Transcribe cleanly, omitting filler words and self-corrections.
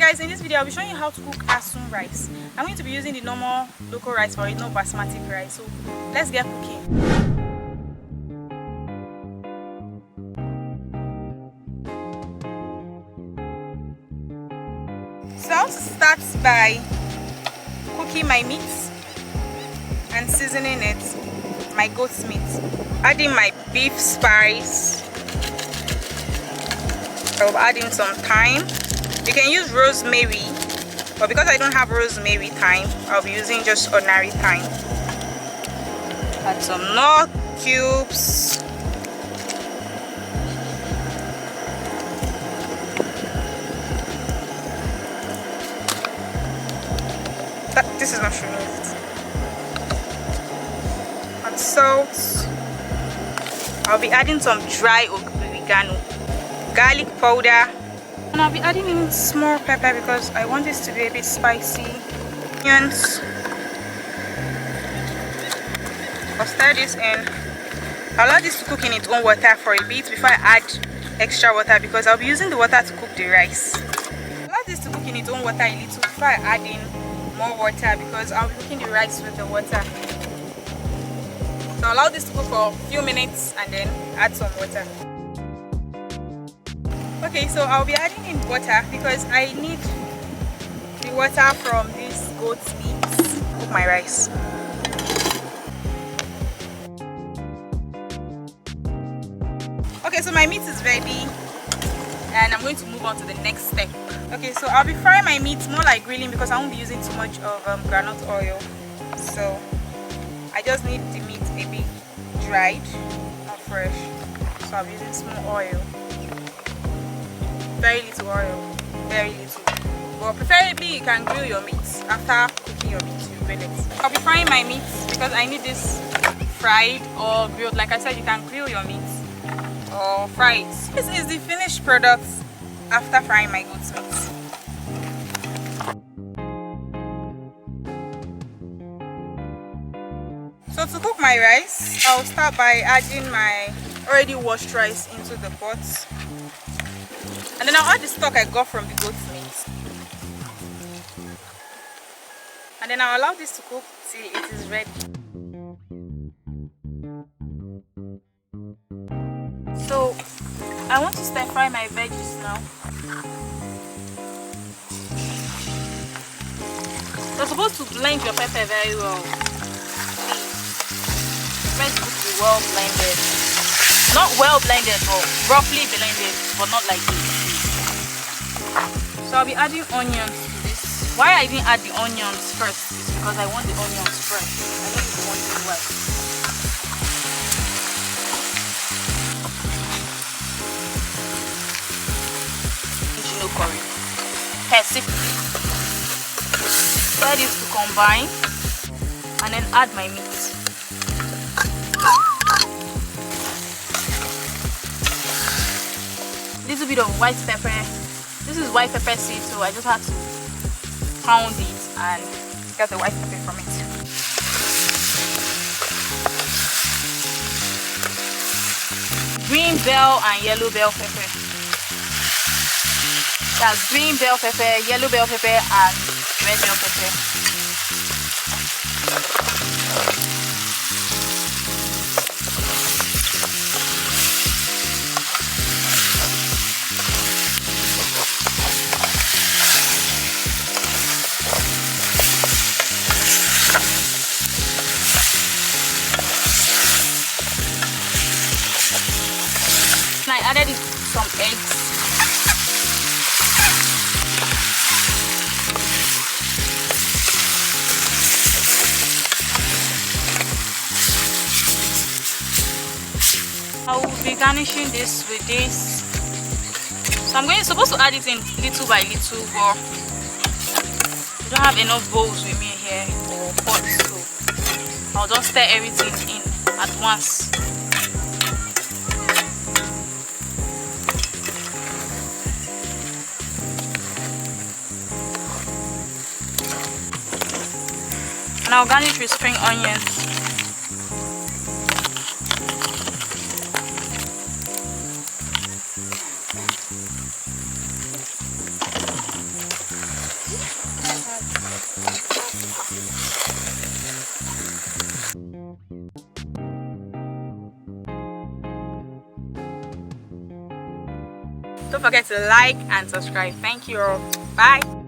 guys, in this video I'll be showing you how to cook Asun rice. I'm going to be using the normal local rice for it, no basmati rice. So let's get cooking. So I want to start by cooking my meat and seasoning it, my goat's meat, adding my beef spice. I'll add in some thyme. You can use rosemary, but because I don't have rosemary thyme, I'll be using just ordinary thyme. Add some nut cubes. This is not showing it. Add salt. I'll be adding some dry oregano, garlic powder, and I'll be adding in small pepper because I want this to be a bit spicy. Onions. I'll stir this in. I'll allow this to cook in its own water for a bit before I add extra water because I'll be using the water to cook the rice. Allow this to cook in its own water a little before I add in more water because I'll be cooking the rice with the water. So allow this to cook for a few minutes and then add some water. Okay, so I'll be adding in water because I need the water from this goat's meat to cook my rice. Okay, so my meat is ready and I'm going to move on to the next step. Okay, so I'll be frying my meat more like grilling because I won't be using too much of groundnut oil. So I just need the meat a bit dried, not fresh. So I'll be using small oil. Very little oil, very little. But preferably you can grill your meat. After cooking your meat, you grill it. I'll be frying my meat because I need this fried or grilled. Like I said, you can grill your meat or fry it. This is the finished product after frying my goat's meat. So to cook my rice, I'll start by adding my already washed rice into the pot. And then I'll add the stock I got from the goat's meat. And then I'll allow this to cook till it is ready. So I want to stir fry my veggies now. You're supposed to blend your pepper very well. It's supposed to be well blended. Not well blended, but roughly blended, but not like this. So I'll be adding onions to this. Why I didn't add the onions first is because I want the onions fresh. I know you want it wet. No curry. Persic. Stir this to combine and then add my meat. Little bit of white pepper. This is white pepper seed, so I just had to pound it and get the white pepper from it. Green bell and yellow bell pepper. That's green bell pepper, yellow bell pepper, and red bell pepper. I added some eggs. I will be garnishing this with this. So I'm supposed to add it in little by little, but I don't have enough bowls with me here or pots, so I'll just stir everything in at once. And I'll garnish with spring onions. Don't forget to like and subscribe. Thank you all. Bye.